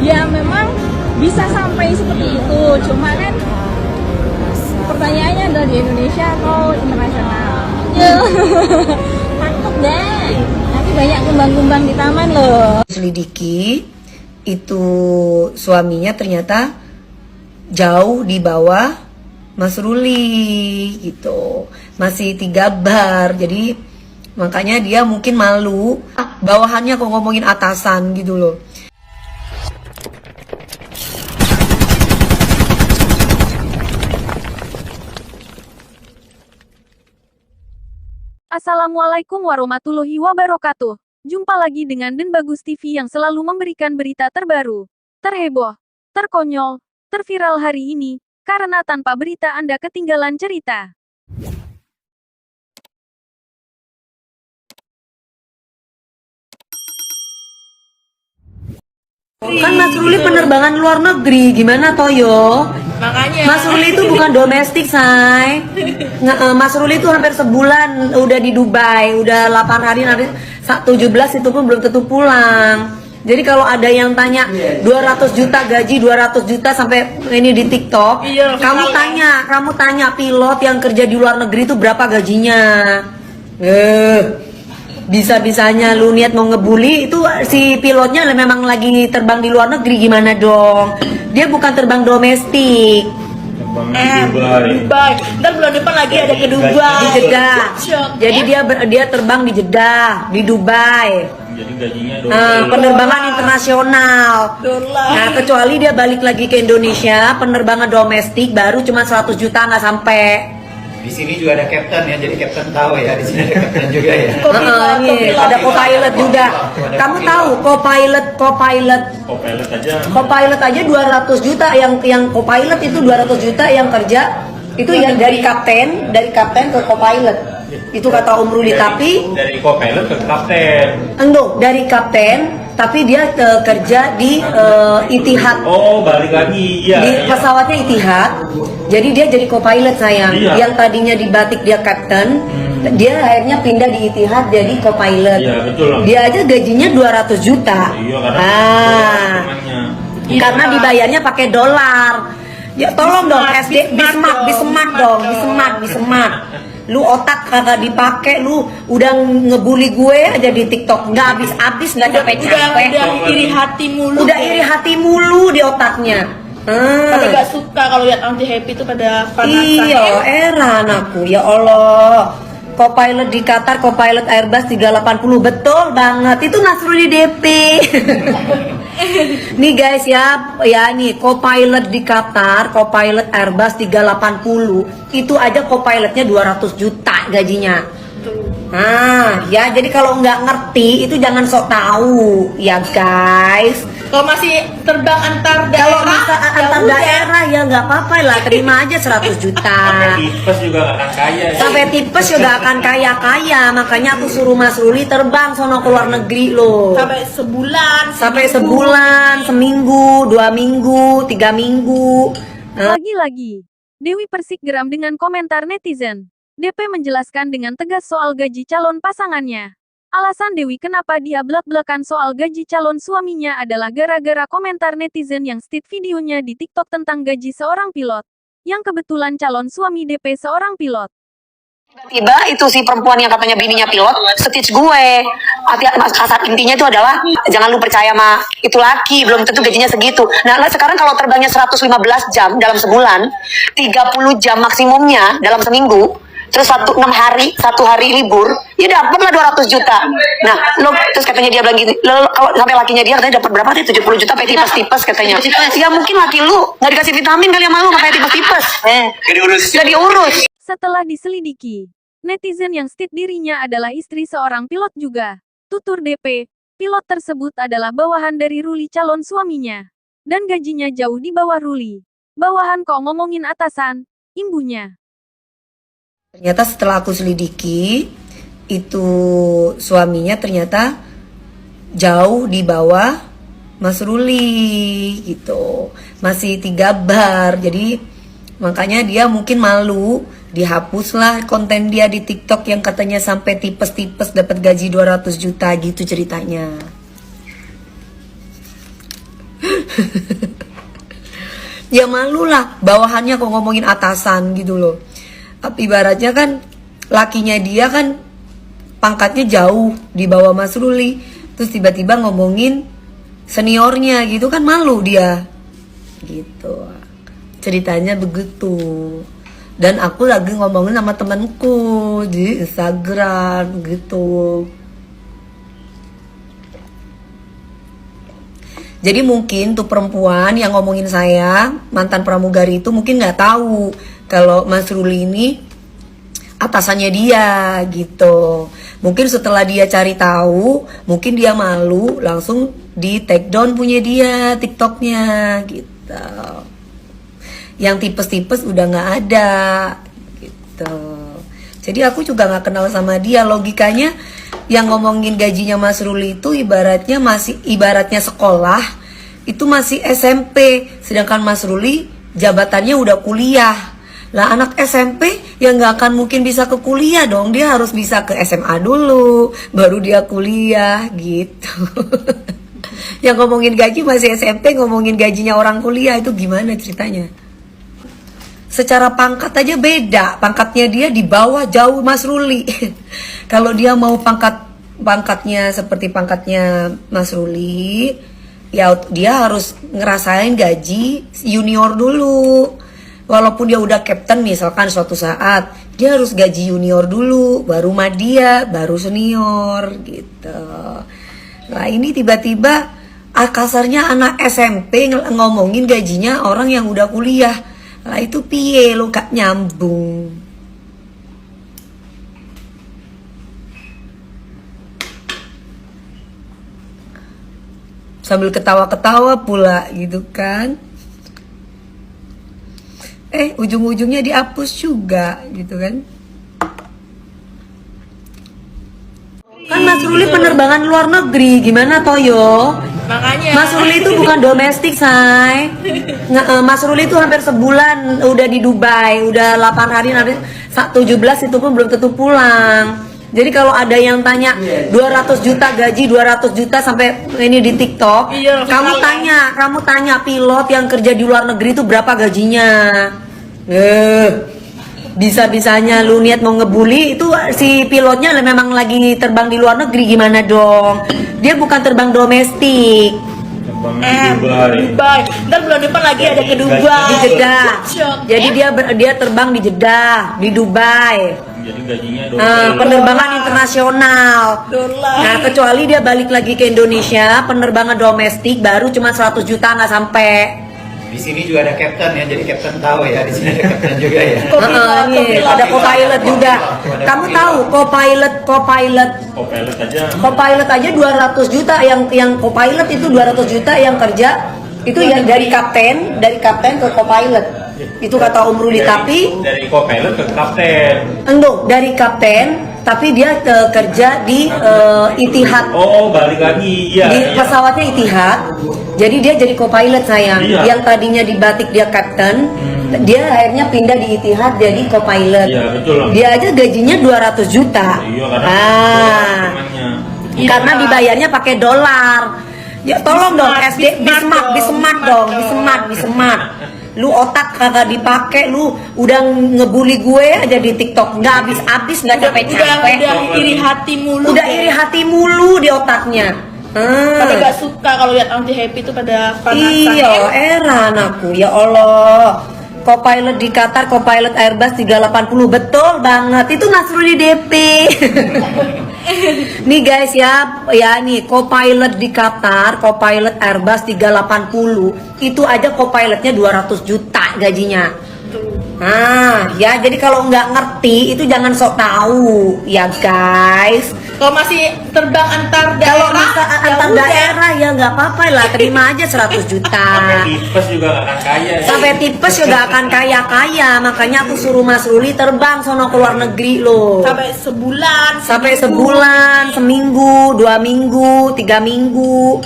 Ya memang bisa sampai seperti itu, cuma kan pertanyaannya adalah di Indonesia atau internasional. Takut deh, nanti banyak kumbang-kumbang di taman loh. Selidiki itu suaminya ternyata jauh di bawah Mas Ruli gitu, masih 3 bar, jadi makanya dia mungkin malu bawahannya kok ngomongin atasan gitu loh. Assalamualaikum warahmatullahi wabarakatuh. Jumpa lagi dengan Den Bagus TV yang selalu memberikan berita terbaru, terheboh, terkonyol, terviral hari ini, karena tanpa berita Anda ketinggalan cerita. Kan Mas Ruli penerbangan luar negeri, gimana Toyo? Makanya Mas Ruli itu bukan domestik, say. Mas Ruli itu hampir sebulan udah di Dubai, udah 8 hari, nanti 17 itu pun belum tentu pulang. Jadi kalau ada yang tanya 200 juta gaji, 200 juta sampai ini di TikTok, Iya, kamu tanya pilot yang kerja di luar negeri itu berapa gajinya? Bisa-bisanya lu niat mau ngebully itu si pilotnya memang lagi terbang di luar negeri, gimana dong? Dia bukan terbang domestik. Dubai. Ntar bulan depan lagi ada ke Dubai. Di Jeddah. Jadi dia terbang di Jeddah, di Dubai. Jadi gajinya Penerbangan internasional. Nah, kecuali dia balik lagi ke Indonesia, penerbangan domestik baru cuma 100 juta nggak sampai. Di sini juga ada captain ya, jadi captain tahu ya. Di sini ada captain juga ya. Ini ada co-pilot juga. Kamu tahu co-pilot co-pilot aja 200 juta, yang co-pilot itu 200 juta yang kerja itu yang dari kapten ke co-pilot. Itu kata Om Ruli, tapi dari co-pilot ke kapten. dari kapten tapi dia kerja di Etihad. Oh, balik lagi ya. Di pesawatnya Etihad. Jadi dia jadi co-pilot, sayang. Iya. Yang tadinya di Batik dia kapten, dia akhirnya pindah di Etihad jadi co-pilot. Iya, betul. Dia aja gajinya 200 juta. Iya, karena temannya. Karena dibayarnya pakai dolar. Ya tolong dong SD Bismarck. Lu otak kagak dipakai, lu udah ngebully gue aja di TikTok, nggak habis nggak capek-capek. Udah iri hati mulu. Udah iri hati mulu di otaknya. Pada gak suka kalau lihat anti happy itu pada panasan. Iya, anakku, ya Allah. Co-pilot di Qatar, co-pilot Airbus 380, betul banget. Itu Nasrulli DP. Nih guys ya nih co-pilot di Qatar, co-pilot Airbus 380, itu aja co-pilotnya 200 juta gajinya. Ya jadi kalau nggak ngerti itu jangan sok tahu ya guys. Kalau masih terbang antar daerah, Kalau bisa antar daerah ya nggak apa-apa lah, terima aja 100 juta. Tipes juga gak akan kaya. Sampai tipes juga akan kaya-kaya, makanya aku suruh Mas Ruli terbang sono ke luar negeri loh. Sampai sebulan, seminggu, 2 minggu, 3 minggu. Lagi-lagi, Dewi Persik geram dengan komentar netizen. DP menjelaskan dengan tegas soal gaji calon pasangannya. Alasan Dewi kenapa dia blak-blakan soal gaji calon suaminya adalah gara-gara komentar netizen yang stit videonya di TikTok tentang gaji seorang pilot, yang kebetulan calon suami DP seorang pilot. Tiba itu si perempuan yang katanya bininya pilot stitch gue. Kasar intinya itu adalah jangan lu percaya sama itu laki, belum tentu gajinya segitu. Nah sekarang kalau terbangnya 115 jam dalam sebulan, 30 jam maksimumnya dalam seminggu, terus 1 hari libur, ya dapatlah 200 juta. Nah, terus katanya dia bilang gini, kalau sampai lakinya dia katanya dapat berapa nih? 70 juta sampai tipes-tipes katanya. Ya mungkin laki lu nggak dikasih vitamin kali yang malu sampai tipes-tipes. Gak diurus. Setelah diselidiki, netizen yang stit dirinya adalah istri seorang pilot juga. Tutur DP, pilot tersebut adalah bawahan dari Ruli calon suaminya. Dan gajinya jauh di bawah Ruli. Bawahan kok ngomongin atasan, imbunya. Ternyata setelah aku selidiki, itu suaminya ternyata jauh di bawah Mas Ruli gitu, masih 3 bar. Jadi makanya dia mungkin malu, dihapuslah konten dia di TikTok yang katanya sampai tipes-tipes dapat gaji 200 juta gitu ceritanya. Ya malu lah, bawahannya kok ngomongin atasan gitu loh. Ibaratnya kan lakinya dia kan pangkatnya jauh di bawah Mas Ruli, terus tiba-tiba ngomongin seniornya gitu kan, malu dia gitu. Ceritanya begitu. Dan aku lagi ngomongin sama temanku di Instagram gitu. Jadi mungkin tuh perempuan yang ngomongin saya, mantan pramugari itu mungkin nggak tahu kalau Mas Ruli ini atasannya dia gitu. Mungkin setelah dia cari tahu, mungkin dia malu, langsung di take down punya dia TikToknya gitu. Yang tipes-tipes udah nggak ada gitu. Jadi aku juga nggak kenal sama dia. Logikanya yang ngomongin gajinya Mas Ruli itu ibaratnya sekolah itu masih SMP, sedangkan Mas Ruli jabatannya udah kuliah. Lah anak SMP yang nggak akan mungkin bisa ke kuliah dong, dia harus bisa ke SMA dulu baru dia kuliah gitu. Yang ngomongin gaji masih SMP, ngomongin gajinya orang kuliah, itu gimana ceritanya? Secara pangkat aja beda, pangkatnya dia di bawah jauh Mas Ruli. Kalau dia mau pangkatnya seperti pangkatnya Mas Ruli, ya dia harus ngerasain gaji junior dulu. Walaupun dia udah captain misalkan suatu saat, dia harus gaji junior dulu, baru madya, baru senior gitu. Nah ini tiba-tiba kasarnya anak SMP ngomongin gajinya orang yang udah kuliah. Nah itu piye lo, gak nyambung. Sambil ketawa-ketawa pula gitu kan. Ujung-ujungnya dihapus juga gitu kan. Kan Mas Ruli penerbangan luar negeri, gimana Toyo? Makanya Mas Ruli itu bukan domestik, say. Mas Ruli itu hampir sebulan udah di Dubai, udah 8 hari, nanti 17 itu pun belum tentu pulang. Jadi kalau ada yang tanya 200 juta gaji, 200 juta sampai ini di TikTok, iya, kamu tanya pilot yang kerja di luar negeri itu berapa gajinya? Bisa-bisanya lu niat mau ngebully, itu si pilotnya memang lagi terbang di luar negeri, gimana dong? Dia bukan terbang domestik. Dubai. Ntar bulan depan lagi ada ke Dubai. Di Jeddah. Jadi dia terbang di Jeddah, di Dubai. Jadi gajinya Penerbangan internasional. $. Nah, kecuali dia balik lagi ke Indonesia, penerbangan domestik baru cuma 100 juta nggak sampai. Di sini juga ada captain ya, jadi captain tahu ya. Di sini ada captain juga ya. Ada co-pilot juga. Kamu tahu co-pilot aja 200 juta, yang co-pilot itu 200 juta yang kerja itu yang dari kapten ke co-pilot. Itu kata Om Ruli. Tapi dari co-pilot ke kapten. dari kapten tapi dia kerja di Etihad. Oh, balik lagi. Iya. Di pesawatnya Etihad. Jadi dia jadi co-pilot, sayang. Iya. Yang tadinya di Batik dia kapten, dia akhirnya pindah di Etihad jadi co-pilot. Iya, betul. Dia aja gajinya 200 juta. Iya, karena Karena dibayarnya pakai dolar. Ya tolong dong SD, Bismart. Lu otak kagak dipakai, lu udah ngebully gue aja di TikTok, nggak habis-habis, nggak capek-capek. Udah iri hati mulu. Udah iri hati mulu di otaknya. Tapi gak suka kalau lihat anti happy itu pada panasan. Iya, heran aku, ya Allah. Co-pilot di Qatar, co-pilot Airbus 380, betul banget. Itu Nasrulli DP. Nih guys ya nih co-pilot di Qatar, co-pilot Airbus 380, itu aja co-pilotnya 200 juta gajinya. Nah, ya jadi kalau nggak ngerti itu jangan sok tahu ya guys. Kalau masih terbang antar Kalau daerah, bisa antar daerah ya nggak apa-apa lah, terima aja 100 juta. Sampai tipes juga nggak akan kaya. Sampai tipes juga akan kaya-kaya, makanya aku suruh Mas Ruli terbang sono ke luar negeri loh. sampai sebulan, Seminggu, 2 minggu, 3 minggu.